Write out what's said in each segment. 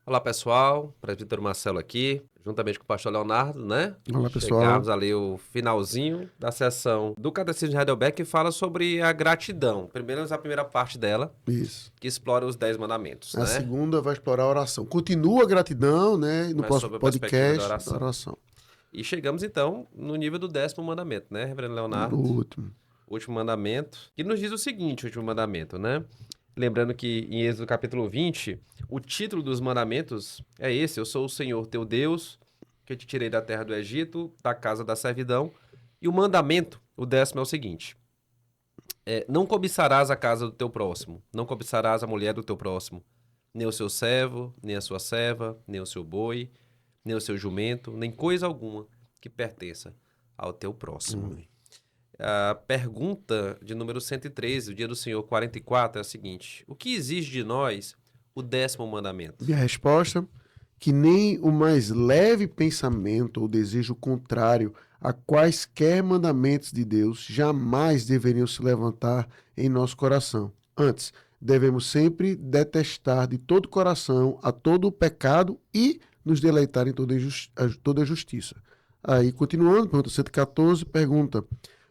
Olá, pessoal. Presbítero Marcelo aqui, juntamente com o pastor Leonardo, né? Olá, pessoal. Chegamos ali o finalzinho da sessão do Catecismo de Heidelberg, que fala sobre a gratidão. Primeiro, a primeira parte dela, Isso. que explora os 10 mandamentos, A né? segunda vai explorar a oração. Continua a gratidão, né? No Mas próximo sobre a perspectiva da podcast, da oração. oração. E chegamos, então, no nível do 10º mandamento, né, Reverendo Leonardo? No último. O último mandamento, que nos diz o seguinte, o último mandamento, né? Lembrando que em Êxodo capítulo 20, o título dos mandamentos é esse: eu sou o Senhor teu Deus, que te tirei da terra do Egito, da casa da servidão. E o mandamento, o 10º, é o seguinte: não cobiçarás a casa do teu próximo, não cobiçarás a mulher do teu próximo, nem o seu servo, nem a sua serva, nem o seu boi, nem o seu jumento, nem coisa alguma que pertença ao teu próximo. A pergunta de número 113, o dia do Senhor 44, é a seguinte: o que exige de nós o 10º mandamento? E a resposta? Que nem o mais leve pensamento ou desejo contrário a quaisquer mandamentos de Deus jamais deveriam se levantar em nosso coração. Antes, devemos sempre detestar de todo coração a todo o pecado e nos deleitar em toda a justiça. Aí, continuando, pergunta 114, pergunta: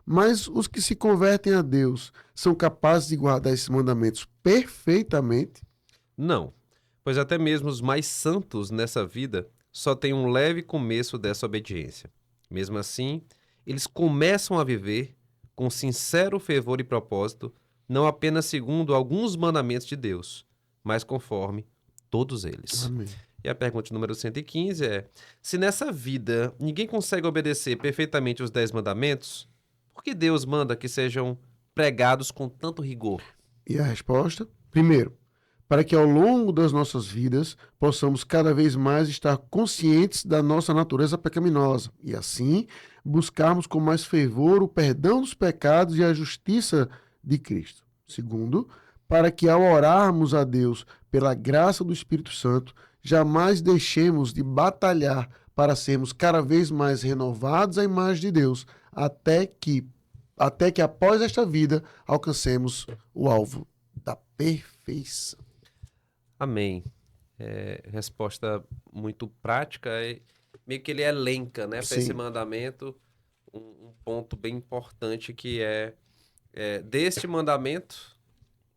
mas os que se convertem a Deus são capazes de guardar esses mandamentos perfeitamente? Não, pois até mesmo os mais santos nessa vida só têm um leve começo dessa obediência. Mesmo assim, eles começam a viver com sincero fervor e propósito, não apenas segundo alguns mandamentos de Deus, mas conforme todos eles. Amém. E a pergunta número 115 é: se nessa vida ninguém consegue obedecer perfeitamente os 10 mandamentos, por que Deus manda que sejam pregados com tanto rigor? E a resposta? Primeiro, para que ao longo das nossas vidas possamos cada vez mais estar conscientes da nossa natureza pecaminosa e, assim, buscarmos com mais fervor o perdão dos pecados e a justiça de Cristo. Segundo, para que ao orarmos a Deus pela graça do Espírito Santo, jamais deixemos de batalhar para sermos cada vez mais renovados à imagem de Deus, até que após esta vida alcancemos o alvo da perfeição. Amém. Resposta muito prática. Meio que ele elenca, né, para esse mandamento um ponto bem importante que deste mandamento,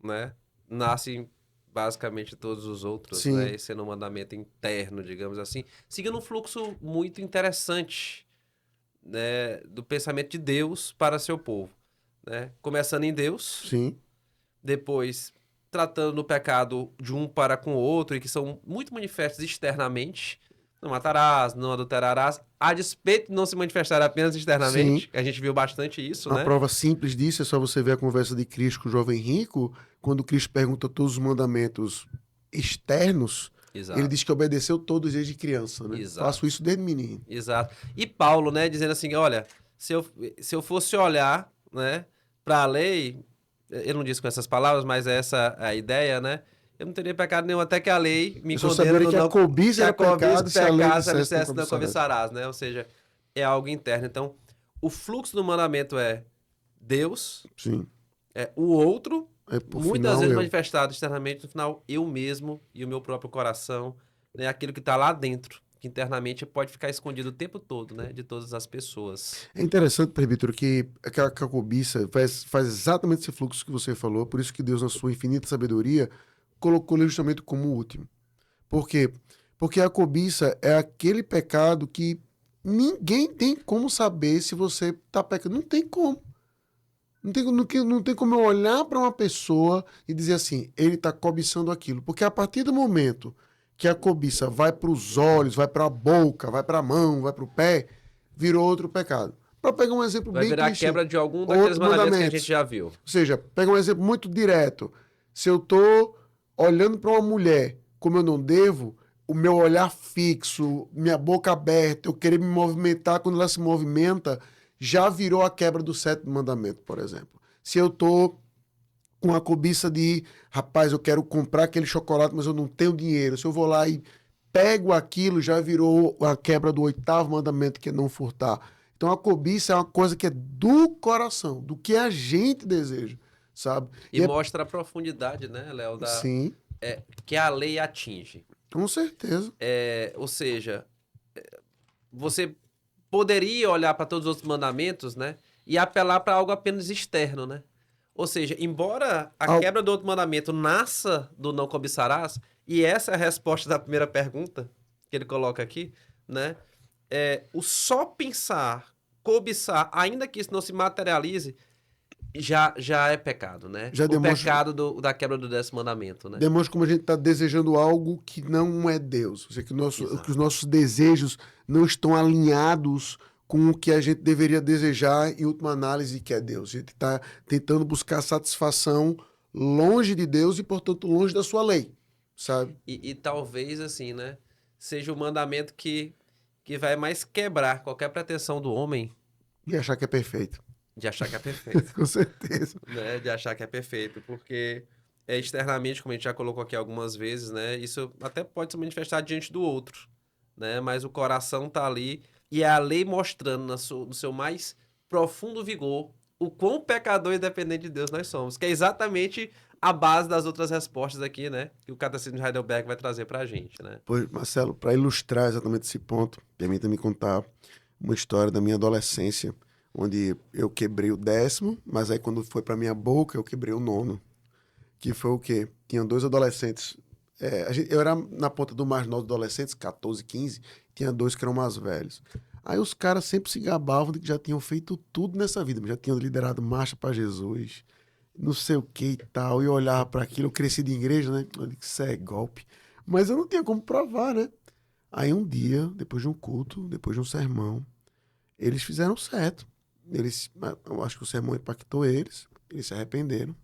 né, nascem basicamente todos os outros, Sim. né, esse é um mandamento interno, digamos assim, seguindo um fluxo muito interessante, né, do pensamento de Deus para seu povo, né, começando em Deus, Sim. depois tratando o pecado de um para com o outro, e que são muito manifestos externamente. Não matarás, não adulterarás, a despeito de não se manifestar apenas externamente. Sim. A gente viu bastante isso, Uma né? prova simples disso é só você ver a conversa de Cristo com o jovem rico, quando Cristo pergunta todos os mandamentos externos, Exato. ele diz que obedeceu todos desde criança, né? Exato. Faço isso desde menino. Exato. E Paulo, né, dizendo assim, olha, se eu fosse olhar, né, para a lei, ele não disse com essas palavras, mas é essa a ideia, né? Eu não teria pecado nenhum, até que a lei me condena no que a cobiça era pecado, se a lei dissesse não cobiçarás, né? Ou seja, é algo interno. Então, o fluxo do mandamento é Deus, Sim. o outro, muitas vezes eu. manifestado externamente, no final, eu mesmo e o meu próprio coração, né? Aquilo que está lá dentro, que internamente pode ficar escondido o tempo todo, né? De todas as pessoas. É interessante, presbítero, que aquela cobiça faz exatamente esse fluxo que você falou, por isso que Deus, na sua infinita sabedoria, colocou justamente como último. Por quê? Porque a cobiça é aquele pecado que ninguém tem como saber se você está pecando. Não tem como. Não tem como eu olhar para uma pessoa e dizer assim, ele está cobiçando aquilo. Porque a partir do momento que a cobiça vai para os olhos, vai para a boca, vai para a mão, vai para o pé, virou outro pecado. Para pegar um exemplo Vai bem virar a clichê, quebra de algum daqueles mandamentos que a gente já viu. Ou seja, pega um exemplo muito direto. Se eu estou olhando para uma mulher como eu não devo, o meu olhar fixo, minha boca aberta, eu querer me movimentar quando ela se movimenta, já virou a quebra do 7º mandamento, por exemplo. Se eu estou com a cobiça de, rapaz, eu quero comprar aquele chocolate, mas eu não tenho dinheiro. Se eu vou lá e pego aquilo, já virou a quebra do 8º mandamento, que é não furtar. Então a cobiça é uma coisa que é do coração, do que a gente deseja, sabe? E mostra a profundidade, né, Léo, Sim. Que a lei atinge. Com certeza. Ou seja, você poderia olhar para todos os outros mandamentos, né? E apelar para algo apenas externo, né? Ou seja, embora a Al- quebra do outro mandamento nasça do não cobiçarás, e essa é a resposta da primeira pergunta que ele coloca aqui, né? O só pensar, cobiçar, ainda que isso não se materialize, já é pecado, né? Já O demonstra, pecado da quebra do 10º mandamento, né? demonstra como a gente está desejando algo que não é Deus. Ou seja, que os Exato. nossos desejos não estão alinhados com o que a gente deveria desejar em última análise, que é Deus. A gente está tentando buscar satisfação longe de Deus e, portanto, longe da sua lei, sabe? E talvez, assim, né? Seja o mandamento que vai mais quebrar qualquer pretensão do homem E achar que é perfeito. de achar que é perfeito, Com certeza. né? De achar que é perfeito, porque externamente, como a gente já colocou aqui algumas vezes, né? Isso até pode se manifestar diante do outro, né? Mas o coração tá ali e é a lei mostrando no seu mais profundo vigor o quão pecador e dependente de Deus nós somos, que é exatamente a base das outras respostas aqui, né? Que o Catecismo de Heidelberg vai trazer pra gente, né? Pois, Marcelo, para ilustrar exatamente esse ponto, permita-me contar uma história da minha adolescência, onde eu quebrei o 10º, mas aí quando foi para minha boca, eu quebrei o 9º. Que foi o quê? Tinham dois adolescentes. Eu era na ponta do mais novo dos adolescentes, 14, 15, tinha dois que eram mais velhos. Aí os caras sempre se gabavam de que já tinham feito tudo nessa vida, já tinham liderado marcha para Jesus, não sei o que e tal, e eu olhava para aquilo, eu cresci de igreja, né? Eu disse, isso é golpe. Mas eu não tinha como provar, né? Aí um dia, depois de um culto, depois de um sermão, eles fizeram certo. Eu acho que o sermão impactou eles se arrependeram.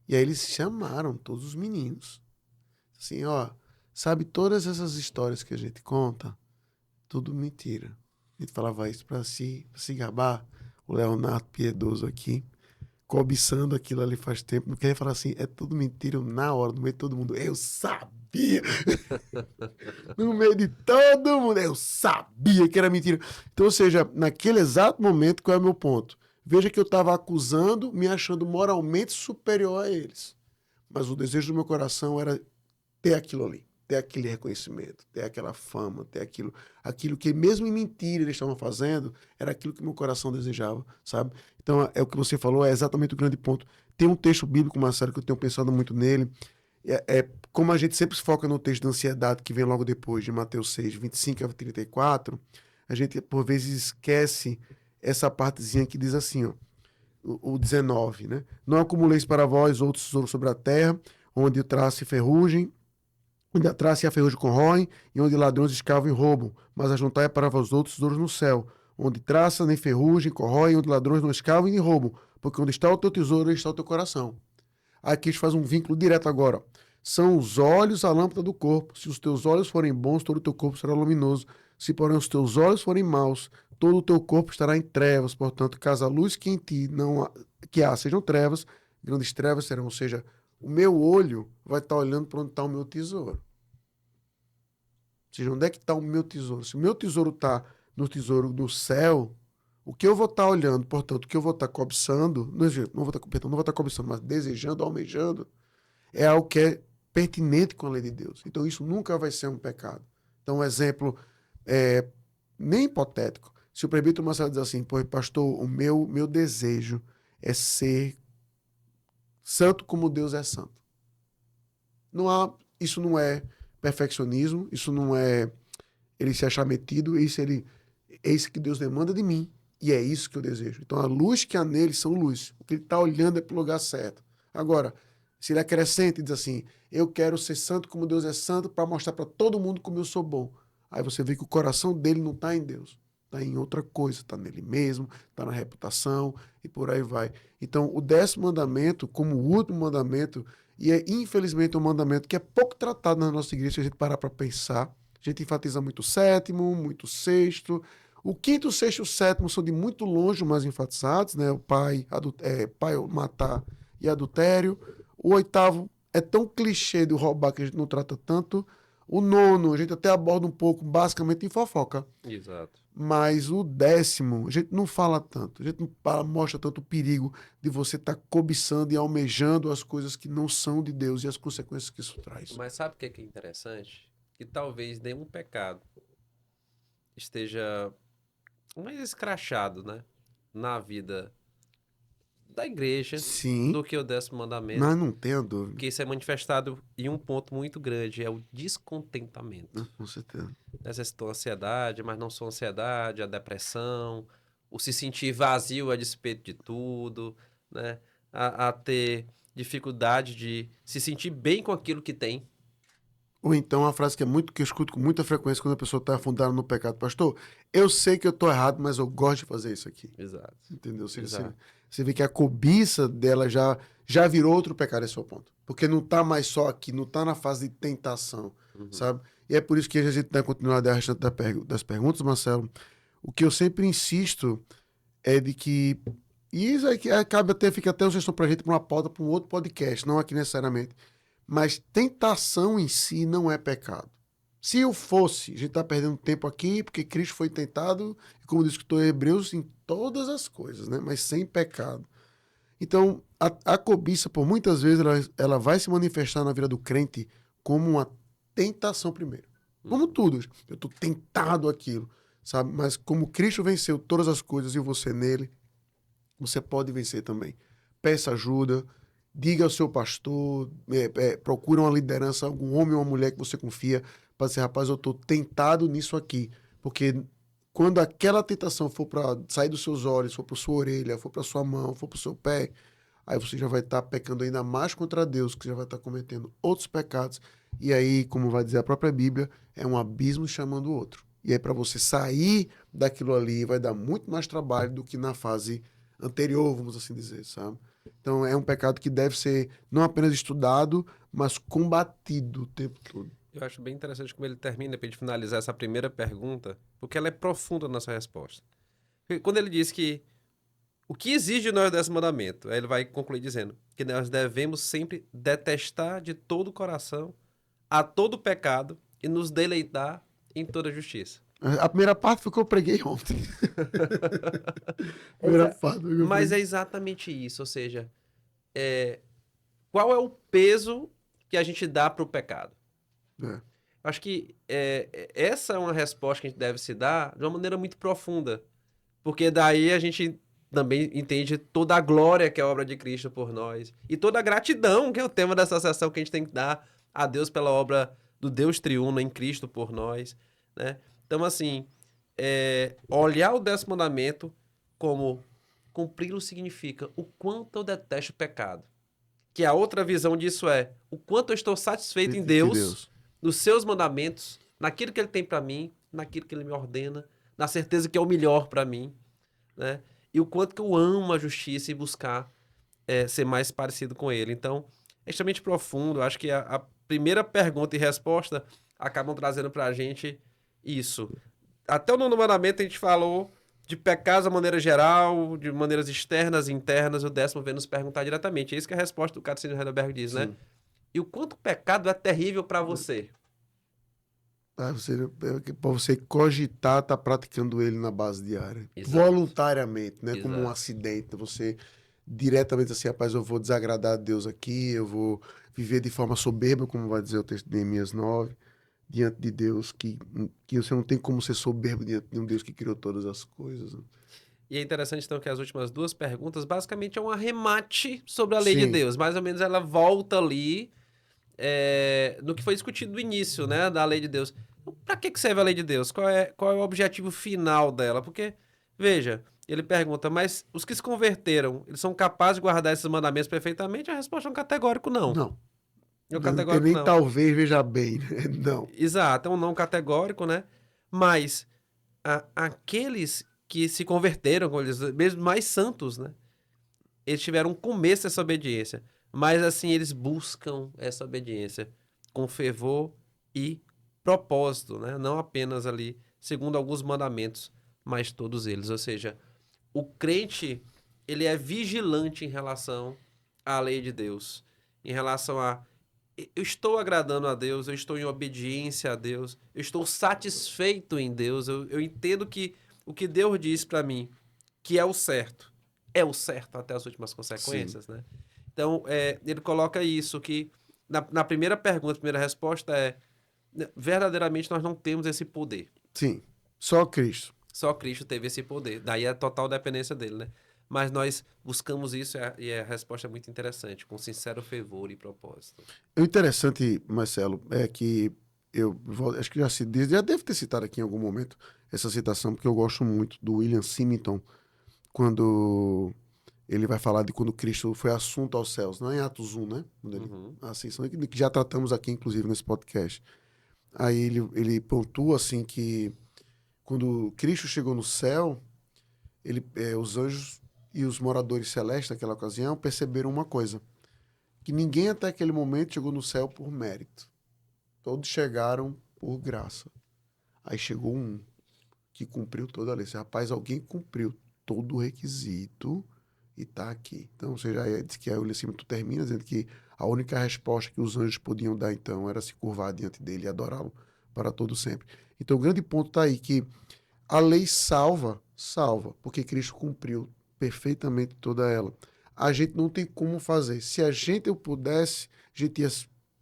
E aí eles chamaram todos os meninos. Assim, ó, sabe todas essas histórias que a gente conta? Tudo mentira. A gente falava isso pra se gabar. O Leonardo Piedoso aqui, cobiçando aquilo ali faz tempo. Não queria falar assim, é tudo mentira. Eu, na hora, no meio de todo mundo, eu sabia! No meio de todo mundo, eu sabia que era mentira. Então, ou seja, naquele exato momento, qual é o meu ponto? Veja que eu estava acusando, me achando moralmente superior a eles. Mas o desejo do meu coração era ter aquilo ali, ter aquele reconhecimento, ter aquela fama, ter aquilo que mesmo em mentira eles estavam fazendo, era aquilo que meu coração desejava, sabe? Então é o que você falou, é exatamente o grande ponto. Tem um texto bíblico, Marcelo, que eu tenho pensado muito nele, como a gente sempre se foca no texto da ansiedade que vem logo depois, de Mateus 6, 25 a 34, a gente por vezes esquece essa partezinha que diz assim, ó, o 19, né? Não acumuleis para vós outros tesouros sobre a terra, onde o traço e ferrugem, onde a traça e a ferrugem corroem, e onde ladrões escavam e roubam, mas ajuntai para vós outros tesouros no céu, onde traça nem ferrugem corroem, onde ladrões não escavam e roubam, porque onde está o teu tesouro, aí está o teu coração. Aqui a gente faz um vínculo direto agora. São os olhos a lâmpada do corpo. Se os teus olhos forem bons, todo o teu corpo será luminoso. Se, porém, os teus olhos forem maus, todo o teu corpo estará em trevas. Portanto, caso a luz que em ti não há, que há sejam trevas, grandes trevas serão. Ou seja, o meu olho vai estar olhando para onde está o meu tesouro. Ou seja, onde é que está o meu tesouro? Se o meu tesouro está no tesouro do céu, o que eu vou estar olhando, portanto, o que eu vou estar cobiçando, não vou estar, perdão, não vou estar cobiçando, mas desejando, almejando, é algo que é pertinente com a lei de Deus. Então isso nunca vai ser um pecado. Então, um exemplo nem hipotético. Se o presbítero Marcelo diz assim, pô, pastor, o meu desejo é ser santo como Deus é santo. Isso não é perfeccionismo, isso não é ele se achar metido, é isso que Deus demanda de mim. E é isso que eu desejo. Então a luz que há nele são luz. O que ele está olhando é para o lugar certo. Agora, se ele acrescenta e diz assim, eu quero ser santo como Deus é santo para mostrar para todo mundo como eu sou bom. Aí você vê que o coração dele não está em Deus. Está em outra coisa. Está nele mesmo, está na reputação e por aí vai. Então o 10º mandamento, como o último mandamento, e é infelizmente um mandamento que é pouco tratado na nossa igreja, se a gente parar para pensar. A gente enfatiza muito o 7º, muito o 6º. O 5º, o 6º e o 7º são de muito longe mais enfatizados, né? O pai matar e adultério. O 8º é tão clichê de roubar que a gente não trata tanto. O 9º, a gente até aborda um pouco, basicamente, em fofoca. Exato. Mas o 10º, a gente não fala tanto. A gente não mostra tanto o perigo de você estar cobiçando e almejando as coisas que não são de Deus e as consequências que isso traz. Mas sabe o que é interessante? que talvez nenhum pecado esteja mais escrachado, né, na vida da igreja Sim, do que o 10º mas mandamento, não tenha dúvida. porque isso é manifestado em um ponto muito grande, é o descontentamento. Com certeza. Essa citou a ansiedade, mas não só a ansiedade, a depressão, o se sentir vazio a despeito de tudo, né? A ter dificuldade de se sentir bem com aquilo que tem. Ou então a frase que eu escuto com muita frequência quando a pessoa está afundada no pecado. Pastor, eu sei que eu estou errado, mas eu gosto de fazer isso aqui. Exato. Entendeu? Ou seja, Exato. você vê que a cobiça dela já virou outro pecado, esse é o ponto. Porque não está mais só aqui, não está na fase de tentação, Uhum. sabe? E é por isso que a gente tem continuado a restante das perguntas, Marcelo. O que eu sempre insisto é de que. E isso aqui acaba até, fica até uma sugestão pra gente, para uma pauta, para um outro podcast, não aqui necessariamente. Mas tentação em si não é pecado. Se eu fosse, a gente está perdendo tempo aqui, porque Cristo foi tentado, como diz o escritor Hebreus, em todas as coisas, né? Mas sem pecado. Então, a cobiça, por muitas vezes, ela vai se manifestar na vida do crente como uma tentação primeiro. Como tudo. Eu estou tentado aquilo, sabe? Mas como Cristo venceu todas as coisas e você nele, você pode vencer também. Peça ajuda, diga ao seu pastor, procure uma liderança, algum homem ou uma mulher que você confia, para dizer, rapaz, eu estou tentado nisso aqui. Porque quando aquela tentação for para sair dos seus olhos, for para sua orelha, for para sua mão, for para o seu pé, aí você já vai estar pecando ainda mais contra Deus, que já vai estar cometendo outros pecados. E aí, como vai dizer a própria Bíblia, é um abismo chamando o outro. E aí, para você sair daquilo ali, vai dar muito mais trabalho do que na fase anterior, vamos assim dizer, sabe? Então, é um pecado que deve ser não apenas estudado, mas combatido o tempo todo. Eu acho bem interessante como ele termina, para a gente finalizar essa primeira pergunta, porque ela é profunda na sua resposta. Porque quando ele diz que o que exige de nós desse mandamento, aí ele vai concluir dizendo que nós devemos sempre detestar de todo o coração a todo pecado e nos deleitar em toda justiça. A primeira parte foi o que eu preguei ontem. A primeira parte foi o que eu Mas é preguei. exatamente isso, ou seja, qual é o peso que a gente dá para o pecado? É. Acho que essa é uma resposta que a gente deve se dar de uma maneira muito profunda, porque daí a gente também entende toda a glória que é a obra de Cristo por nós e toda a gratidão que é o tema dessa sessão que a gente tem que dar a Deus pela obra do Deus triuno em Cristo por nós, né? Então, assim, olhar o 10º mandamento como cumpri-lo significa o quanto eu detesto o pecado. Que a outra visão disso é o quanto eu estou satisfeito em De Deus, Deus. nos seus mandamentos, naquilo que ele tem para mim, naquilo que ele me ordena, na certeza que é o melhor para mim, né? E o quanto que eu amo a justiça e buscar ser mais parecido com ele. Então, é extremamente profundo. Eu acho que a primeira pergunta e resposta acabam trazendo para a gente isso. Até o 9º mandamento a gente falou de pecados de maneira geral, de maneiras externas e internas. O 10º vem nos perguntar diretamente. É isso que a resposta do Catecismo de Heidelberg diz, né? Sim. E o quanto o pecado é terrível para você. Para você cogitar, tá praticando ele na base diária. Exato. Voluntariamente, né? Como um Exato. acidente. Você diretamente assim, rapaz, eu vou desagradar a Deus aqui, eu vou viver de forma soberba, como vai dizer o texto de Neemias 9, diante de Deus, que você não tem como ser soberbo diante de um Deus que criou todas as coisas. Né? E é interessante, então, que as últimas duas perguntas basicamente é um arremate sobre a lei de Sim, Deus. Mais ou menos ela volta ali no que foi discutido no início, né, da lei de Deus. Para que serve a lei de Deus? Qual é o objetivo final dela? Porque, veja, ele pergunta, mas os que se converteram, eles são capazes de guardar esses mandamentos perfeitamente? A resposta é um categórico não. não. É um Não tem categórico nem não. talvez, veja bem, né? Não. Exato, é um não categórico, né? Mas aqueles que se converteram, como eles, mesmo mais santos, né? Eles tiveram um começo dessa obediência. Mas assim, eles buscam essa obediência com fervor e propósito, né? Não apenas ali, segundo alguns mandamentos, mas todos eles. Ou seja, o crente, ele é vigilante em relação à lei de Deus. Em relação a eu estou agradando a Deus, eu estou em obediência a Deus, eu estou satisfeito em Deus, eu entendo que o que Deus diz para mim, que é o certo até as últimas Sim. consequências, né? Então, ele coloca isso, que na primeira pergunta, a primeira resposta é verdadeiramente nós não temos esse poder. Sim, só Cristo. Só Cristo teve esse poder. Daí a total dependência dele, né? Mas nós buscamos isso e a resposta é muito interessante, com sincero fervor e propósito. O interessante, Marcelo, é que acho que já deve ter citado aqui em algum momento essa citação, porque eu gosto muito do William Symington, quando ele vai falar de quando Cristo foi assunto aos céus, não é em Atos 1, né? A ascensão, que já tratamos aqui, inclusive, nesse podcast. Aí ele pontua assim que quando Cristo chegou no céu, os anjos e os moradores celestes naquela ocasião perceberam uma coisa, que ninguém até aquele momento chegou no céu por mérito. Todos chegaram por graça. Aí chegou um que cumpriu toda a lei. Rapaz, alguém cumpriu todo o requisito e está aqui. Então, você já disse que o tu termina dizendo que a única resposta que os anjos podiam dar, então, era se curvar diante dele e adorá-lo para todo sempre. Então, o grande ponto está aí, que a lei salva, porque Cristo cumpriu perfeitamente toda ela. A gente não tem como fazer. Se a gente pudesse, a gente ia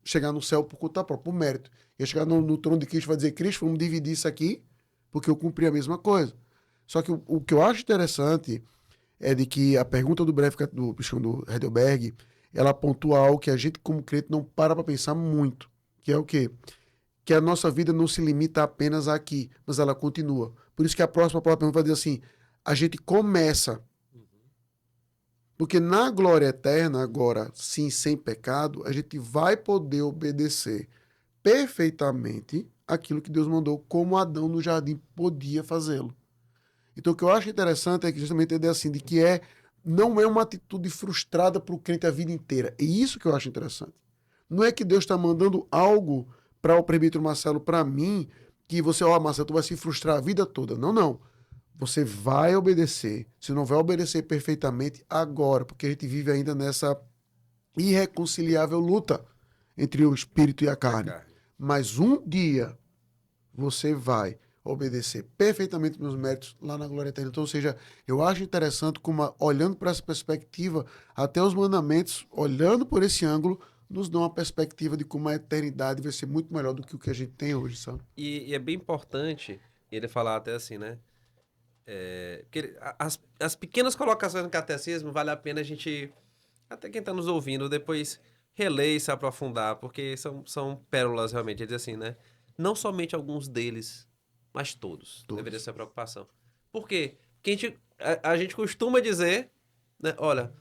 chegar no céu por conta própria, por mérito. Ia chegar no trono de Cristo e vai dizer, Cristo, vamos dividir isso aqui, porque eu cumpri a mesma coisa. Só que o que eu acho interessante é de que a pergunta do Heidelberg, ela pontua algo que a gente, como crente, não para pensar muito, que é o quê? Que a nossa vida não se limita apenas aqui, mas ela continua. Por isso que a próxima pergunta vai dizer assim, a gente começa. Porque na glória eterna, agora, sim, sem pecado, a gente vai poder obedecer perfeitamente aquilo que Deus mandou, como Adão no jardim podia fazê-lo. Então, o que eu acho interessante é que justamente a ideia assim, de que não é uma atitude frustrada para o crente a vida inteira. É isso que eu acho interessante. Não é que Deus está mandando algo para o presbítero Marcelo, para mim, que você, Marcelo, tu vai se frustrar a vida toda. Não, não. Você vai obedecer. Você não vai obedecer perfeitamente agora, porque a gente vive ainda nessa irreconciliável luta entre o espírito e a carne. Mas um dia você vai obedecer perfeitamente meus méritos lá na glória eterna. Então, ou seja, eu acho interessante como, olhando para essa perspectiva, até os mandamentos, olhando por esse ângulo, nos dão uma perspectiva de como a eternidade vai ser muito melhor do que o que a gente tem hoje, sabe? E é bem importante ele falar até assim, né? As pequenas colocações no catecismo vale a pena a gente, até quem está nos ouvindo, depois reler e se aprofundar, porque são pérolas realmente. Ele diz assim, né? Não somente alguns deles, mas todos. Deveria ser a preocupação. Por quê? Porque a gente costuma dizer, né? Olha,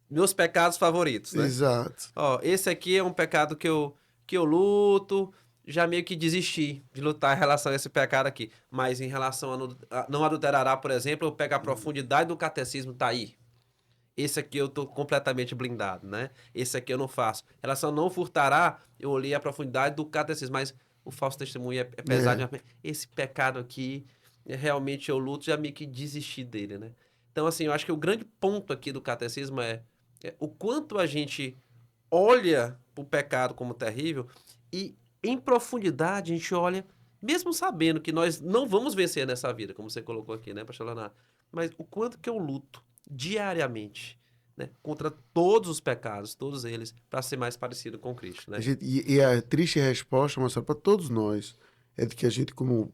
meus pecados favoritos, né? Exato. Ó, esse aqui é um pecado que eu luto, já meio que desisti de lutar em relação a esse pecado aqui. Mas em relação a não adulterará, por exemplo, eu pego a profundidade do catecismo, tá aí. Esse aqui eu tô completamente blindado, né? Esse aqui eu não faço. Em relação a não furtará, eu olhei a profundidade do catecismo, mas o falso testemunho é pesado. Esse pecado aqui, realmente eu luto, já meio que desisti dele, né? Então, assim, eu acho que o grande ponto aqui do catecismo é o quanto a gente olha o pecado como terrível e, em profundidade, a gente olha, mesmo sabendo que nós não vamos vencer nessa vida, como você colocou aqui, né, pastor Leonardo? Mas o quanto que eu luto diariamente, né, contra todos os pecados, todos eles, para ser mais parecido com Cristo, né? E a triste resposta, Marcelo, para todos nós, é de que a gente, como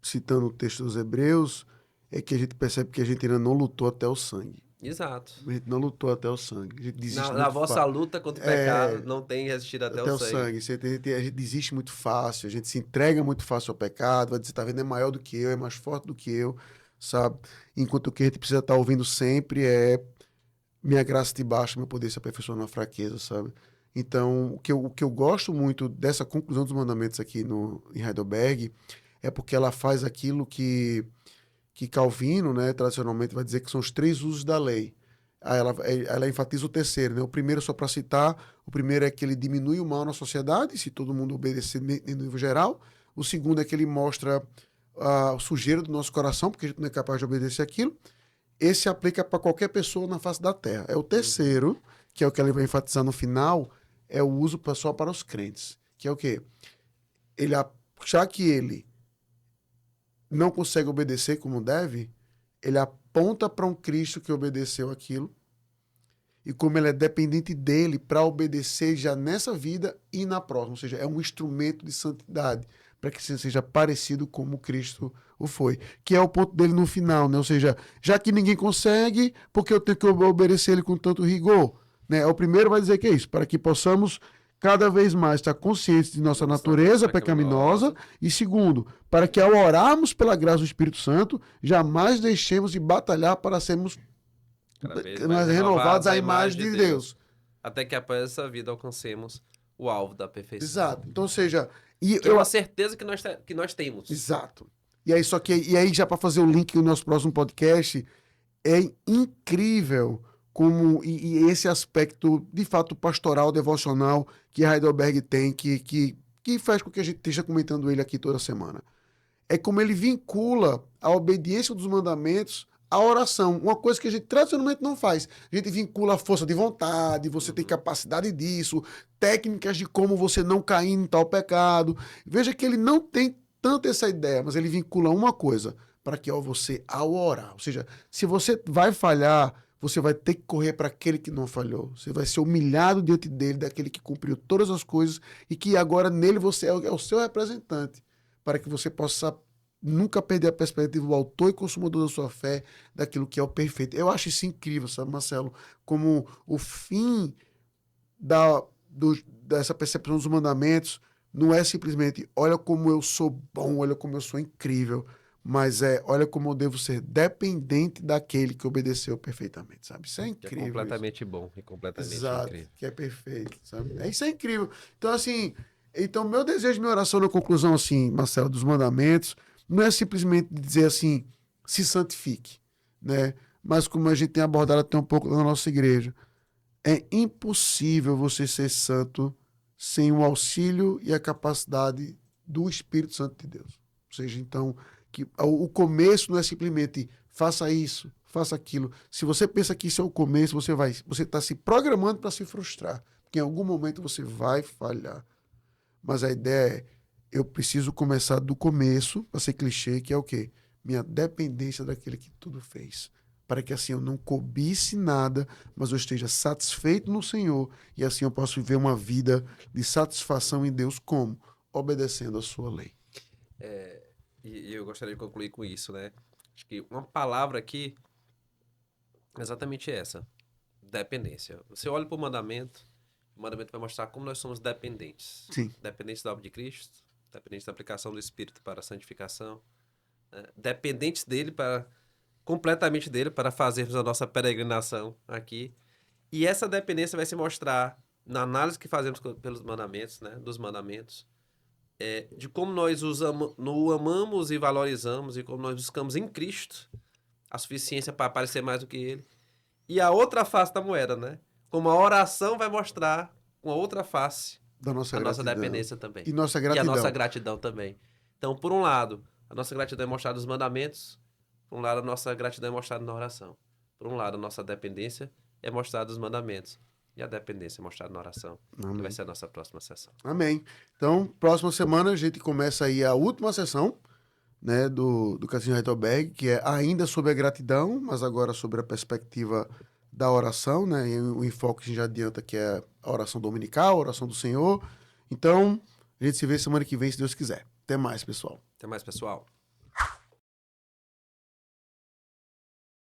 citando o texto dos Hebreus, é que a gente percebe que a gente ainda não lutou até o sangue. Exato. A gente não lutou até o sangue. A gente desiste Na vossa luta contra o pecado, não tem resistido até o sangue. A gente desiste muito fácil, a gente se entrega muito fácil ao pecado, vai dizer, tá vendo, é maior do que eu, é mais forte do que eu, sabe? Enquanto o que a gente precisa estar ouvindo sempre é minha graça te basta, meu poder se aperfeiçoa na fraqueza, sabe? Então, o que eu gosto muito dessa conclusão dos mandamentos aqui em Heidelberg é porque ela faz aquilo que Calvino, né, tradicionalmente vai dizer que são os 3 usos da lei. Aí ela enfatiza o terceiro, né? O primeiro, só para citar, o primeiro é que ele diminui o mal na sociedade, se todo mundo obedecer no nível geral. O segundo é que ele mostra a sujeira do nosso coração, porque a gente não é capaz de obedecer aquilo. Esse aplica para qualquer pessoa na face da terra. É o terceiro, que é o que ele vai enfatizar no final, é o uso só para os crentes. Que é o quê? Já que ele não consegue obedecer como deve, ele aponta para um Cristo que obedeceu aquilo e como ele é dependente dele para obedecer já nessa vida e na próxima. Ou seja, é um instrumento de santidade para que você seja parecido como Cristo o foi. Que é o ponto dele no final, né? Ou seja, já que ninguém consegue, porque eu tenho que obedecer ele com tanto rigor? Né? O primeiro vai dizer que é isso, para que possamos cada vez mais estar conscientes de nossa natureza pecaminosa. E segundo, para que ao orarmos pela graça do Espírito Santo, jamais deixemos de batalhar para sermos renovados à imagem de Deus. Até que após essa vida alcancemos o alvo da perfeição. Exato. Então, ou seja... é uma certeza que nós temos. Exato. E aí, já para fazer o link no nosso próximo podcast, é incrível como e esse aspecto, de fato, pastoral, devocional que Heidelberg tem, que faz com que a gente esteja comentando ele aqui toda semana. É como ele vincula a obediência dos mandamentos à oração. Uma coisa que a gente tradicionalmente não faz. A gente vincula a força de vontade, você tem capacidade disso, técnicas de como você não cair em tal pecado. Veja que ele não tem tanto essa ideia, mas ele vincula uma coisa, para que você, ao orar, ou seja, se você vai falhar, você vai ter que correr para aquele que não falhou. Você vai ser humilhado diante dele, daquele que cumpriu todas as coisas e que agora nele você é o seu representante, para que você possa nunca perder a perspectiva do autor e consumador da sua fé, daquilo que é o perfeito. Eu acho isso incrível, sabe, Marcelo? Como o fim dessa percepção dos mandamentos não é simplesmente olha como eu sou bom, olha como eu sou incrível, mas olha como eu devo ser dependente daquele que obedeceu perfeitamente, sabe? Isso é incrível. É completamente bom e completamente incrível. Que é perfeito, sabe? Isso é incrível. Então, assim, meu desejo, minha oração na conclusão, assim, Marcelo, dos mandamentos, não é simplesmente dizer assim, se santifique, né? Mas como a gente tem abordado até um pouco na nossa igreja, é impossível você ser santo sem o auxílio e a capacidade do Espírito Santo de Deus. Ou seja, então, que o começo não é simplesmente faça isso, faça aquilo. Se você pensa que isso é o começo, você está se programando para se frustrar, porque em algum momento você vai falhar. Mas a ideia é, eu preciso começar do começo, para ser clichê, que é o quê? Minha dependência daquele que tudo fez. Para que assim eu não cobice nada, mas eu esteja satisfeito no Senhor, e assim eu posso viver uma vida de satisfação em Deus, como? Obedecendo a sua lei. E eu gostaria de concluir com isso, né? Acho que uma palavra aqui é exatamente essa: dependência. Você olha para o mandamento vai mostrar como nós somos dependentes. Sim. Dependentes da obra de Cristo, dependentes da aplicação do Espírito para a santificação, né? Dependentes dele completamente dele para fazermos a nossa peregrinação aqui. E essa dependência vai se mostrar na análise que fazemos pelos mandamentos, né? Dos mandamentos, de como nós o amamos e valorizamos e como nós buscamos em Cristo a suficiência para parecer mais do que Ele. E a outra face da moeda, né? Como a oração vai mostrar com a outra face da nossa dependência também. E nossa gratidão. E a nossa gratidão também. Então, por um lado, a nossa gratidão é mostrada nos mandamentos. Por um lado, a nossa gratidão é mostrada na oração. Por um lado, a nossa dependência é mostrada nos mandamentos. E a dependência é mostrada na oração. Que vai ser a nossa próxima sessão. Amém. Então, próxima semana a gente começa aí a última sessão, né, do Cassino Heidelberg, que é ainda sobre a gratidão, mas agora sobre a perspectiva da oração, né? E o enfoque que a gente já adianta, que é a oração dominical, a oração do Senhor. Então, a gente se vê semana que vem, se Deus quiser. Até mais, pessoal. Até mais, pessoal.